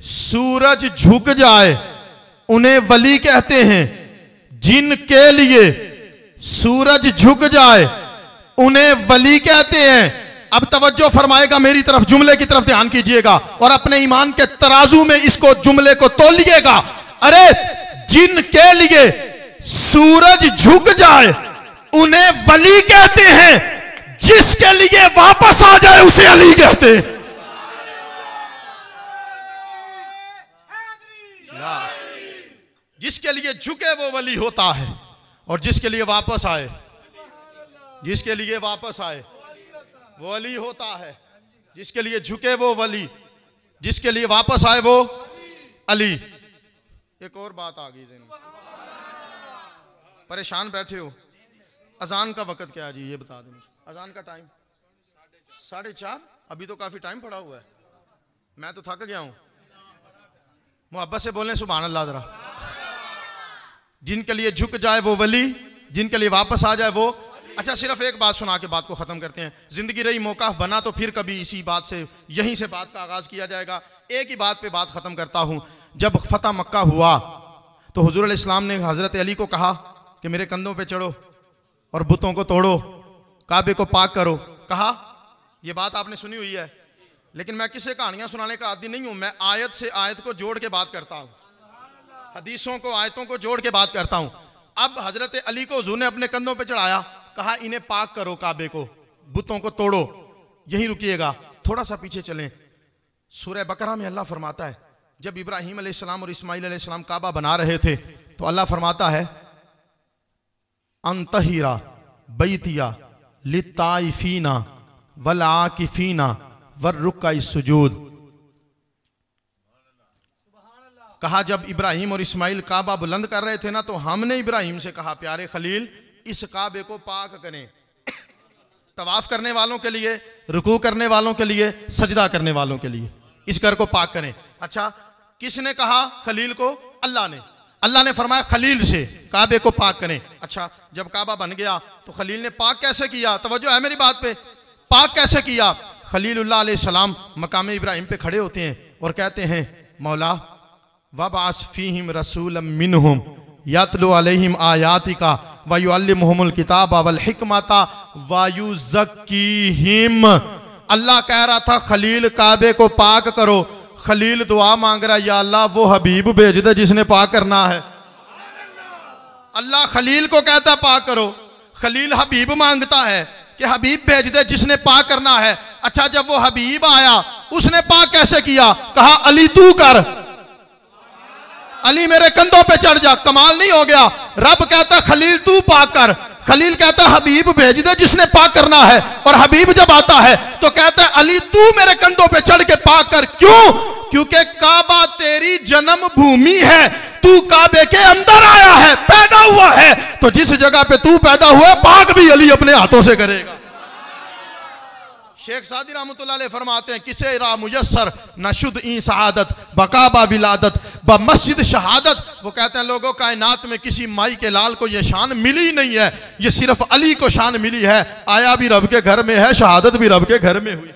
सूरज झुक जाए उन्हें वली कहते हैं। जिनके लिए सूरज झुक जाए उन्हें वली कहते हैं। अब तवज्जो फरमाएगा मेरी तरफ, जुमले की तरफ ध्यान कीजिएगा और अपने ईमान के तराजू में इसको जुमले को तोलिएगा। अरे जिनके लिए सूरज झुक जाए उन्हें वली कहते हैं, जिसके लिए वापस आ जाए उसे अली कहते हैं। जिसके लिए झुके वो वली होता है, और जिसके लिए वापस आए, जिसके लिए वापस आए वो अली होता है। जिसके लिए झुके वो वली, जिसके लिए वापस आए वो अली। एक और बात आ गई, परेशान बैठे हो। अजान का वक्त क्या है जी, ये बता दें। अजान का टाइम 4:30, अभी तो काफी टाइम पड़ा हुआ है। मैं तो थक गया हूं। मोहब्बत से बोलें सुभान अल्लाह जरा। जिनके लिए झुक जाए वो वली, जिनके लिए वापस आ जाए वो। अच्छा, सिर्फ एक बात सुना के बात को खत्म करते हैं। जिंदगी रही, मौका बना तो फिर कभी इसी बात से, यहीं से बात का आगाज किया जाएगा। एक ही बात पे बात खत्म करता हूं। जब फतह मक्का हुआ तो हुजूर अलैहिस्सलाम ने हजरत अली को कहा कि मेरे कंधों पे चढ़ो और बुतों को तोड़ो, काबे को पाक करो। कहा, यह बात आपने सुनी हुई है, लेकिन मैं किसे कहानियां सुनाने का आदी नहीं हूं। मैं आयत से आयत को जोड़ के बात करता हूं, हदीसों को आयतों को जोड़ के बात करता हूं। अब हजरत अली को हुजूर ने अपने कंधों पे चढ़ाया, कहा इन्हें पाक करो, काबे को, बुतों को तोड़ो। यहीं रुकिएगा, थोड़ा सा पीछे चलें। सूरह बकरा में अल्लाह फरमाता है, जब इब्राहिम अलैहिस्सलाम और इस्माइल अलैहिस्सलाम काबा बना रहे थे तो अल्लाह फरमाता है अंतहीरा बैतिया लिताइफीना वल आकिफीना वर रुक्का सुजूद। कहा जब इब्राहिम और इस्माइल काबा बुलंद कर रहे थे ना, तो हमने इब्राहिम से कहा प्यारे खलील इस काबे को पाक करें, तवाफ करने वालों के लिए, रुकू करने वालों के लिए, सजदा करने वालों के लिए, इस घर को पाक करें। अच्छा, किसने कहा खलील को? अल्लाह ने। अल्लाह ने फरमाया खलील से काबे को पाक करें। अच्छा, जब काबा बन गया तो खलील ने पाक कैसे किया? तवज्जो है मेरी बात पे। पाक कैसे किया? खलीलुल्लाह अलैहिस्सलाम मकाम इब्राहिम पे खड़े होते हैं और कहते हैं मौला वबास फीहिम रसूलम मिनहुम यतलु अलैहिम आयातिका व युअल्लिमुहुमुल किताब वल हिकमता व युज़क्कीहिम। अल्लाह कह रहा था खलील काबे को पाक करो। खलील दुआ मांग रहा है, या अल्लाह वो हबीब भेज दे जिसने पाक करना है। अल्लाह खलील को कहता है पाक करो, खलील हबीब मांगता है कि हबीब भेज दे जिसने पाक करना है। अच्छा, जब वो हबीब आया उसने पाक कैसे किया? कहा अली तू कर, अली मेरे कंधों पे चढ़ जा। कमाल नहीं हो गया? रब कहता खलील तू पाक कर, खलील कहता हबीब भेज दे जिसने पाक करना है। और हबीब जब आता है तो कहता है अली तू मेरे कंधों पे चढ़ के पाक कर। क्यों? क्योंकि काबा तेरी जन्म भूमि है, तू काबे के अंदर आया है, पैदा हुआ है, तो जिस जगह पे तू पैदा हुआ पाक भी अली अपने हाथों से करेगा। शेख सादी रहमतुल्लाह अलैह फरमाते हैं किसे रा मुयस्सर नशुद ई शहादत बकाबा विलादत ब मस्जिद शहादत। वो कहते हैं लोगों कायनात में किसी माई के लाल को ये शान मिली नहीं है, ये सिर्फ अली को शान मिली है। आया भी रब के घर में है, शहादत भी रब के घर में हुई।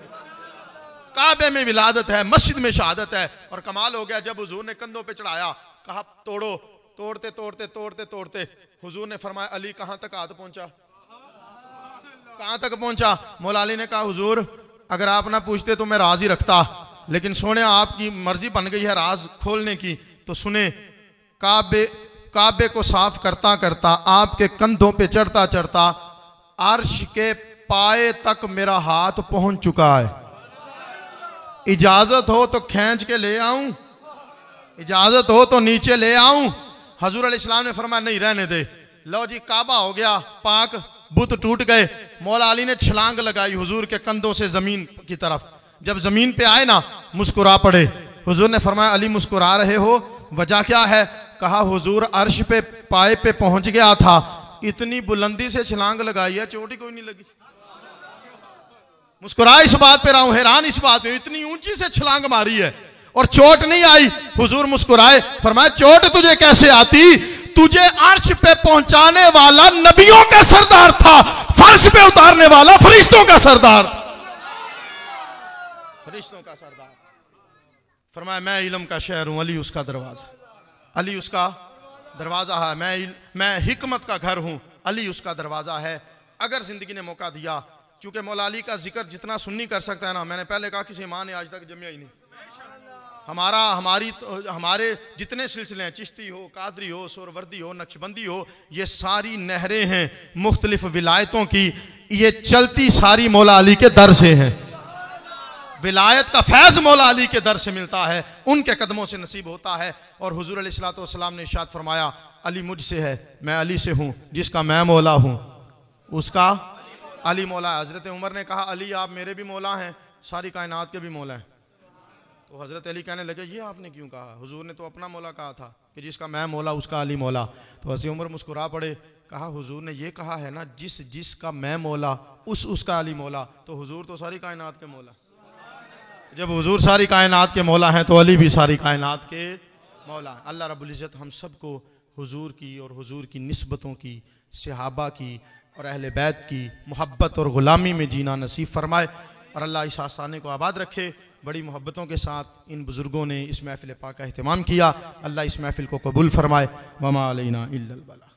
काबे में विलादत है, मस्जिद में शहादत है। और कमाल हो गया, जब हुजूर ने कंधों पे चढ़ाया, कहा तोड़ो। तोड़ते तोड़ते तोड़ते तोड़ते हुजूर ने फरमाया अली कहां तक हाथ पहुंचा? कहां तक पहुंचा? मौला अली ने कहा हुजूर अगर आप ना पूछते तो मैं राज ही रखता, लेकिन सोने आपकी मर्जी बन गई है राज खोलने की, तो सुने। काबे को साफ करता करता, आपके कंधों पे चढ़ता चढ़ता अर्श के पाए तक मेरा हाथ पहुंच चुका है। इजाजत हो तो खींच के ले आऊं, इजाजत हो तो नीचे ले आऊं। हजूर अलैहिस्सलाम ने फरमाया नहीं, रहने दे। लो जी, काबा हो गया पाक, बुत टूट गए। मौला अली ने छलांग लगाई हुजूर के कंधों से जमीन की तरफ। जब जमीन पे आए ना, मुस्कुरा पड़े। हुजूर ने फरमाया अली मुस्कुरा रहे हो, वजह क्या है? कहा हुजूर अर्श पे पाए पे पहुंच गया था, इतनी बुलंदी से छलांग लगाई है, चोट ही कोई नहीं लगी। मुस्कुराए इस बात पे, रहा हूं हैरान इस बात पे, इतनी ऊंची से छलांग मारी है और चोट नहीं आई। हुजूर मुस्कुराए, फरमाया चोट तुझे कैसे आती, तुझे अर्श पे पहुंचाने वाला नबियों का सरदार था, फर्श पे उतारने वाला फरिश्तों का सरदार, फरिश्तों का सरदार। फरमाया मैं इल्म का शहर हूं, अली उसका दरवाजा, अली उसका दरवाजा है। मैं हिकमत का घर हूं, अली उसका दरवाजा है। अगर जिंदगी ने मौका दिया, क्योंकि मौला अली का जिक्र जितना सुन्नी कर सकता है ना, मैंने पहले कहा किसी मां ने आज तक जमिया ही नहीं। हमारे जितने सिलसिले हैं, चिश्ती हो, कादरी हो, सोरवर्दी हो, नक्शबंदी हो, ये सारी नहरें हैं मुख्तलिफ विलायतों की, ये चलती सारी मौला अली के दर से हैं। विलायत का फैज़ मौला अली के दर से मिलता है, उनके कदमों से नसीब होता है। और हुजूर अलैहिस्सलातु वस्सलाम ने इरशाद फरमाया, अली मुझसे है, मैं अली से हूँ, जिसका मैं मौला हूँ उसका अली मौला है। हज़रत उमर ने कहा, अली आप मेरे भी मौला हैं, सारी कायनात के भी मौला हैं। तो हज़रत अली कहने लगे, ये आपने क्यों कहा, हुजूर ने तो अपना मौला कहा था कि जिसका मैं मौला उसका अली मौला। तो हज़रत उमर मुस्कुरा पड़े, कहा हुजूर ने ये कहा है ना, जिसका मैं मौला उसका अली मौला, तो हुजूर तो सारी कायनात के मौला। जब हुजूर सारी कायनात के मौला हैं तो अली भी सारी कायनात के मौला है। अल्लाह रब्बुल इज़्ज़त हम सबको हुजूर की और हुजूर की निस्बतों की, सहाबा की और अहले बैत की मोहब्बत और ग़ुलामी में जीना नसीब फरमाए, और अल्लाह इस आस्थाने को आबाद रखे। बड़ी मोहब्बतों के साथ इन बुज़ुर्गों ने इस महफ़िल पाक का एहतमाम किया। अल्लाह इस महफ़िल को कबूल फरमाए। वमा अलैना इल्लल बलाग।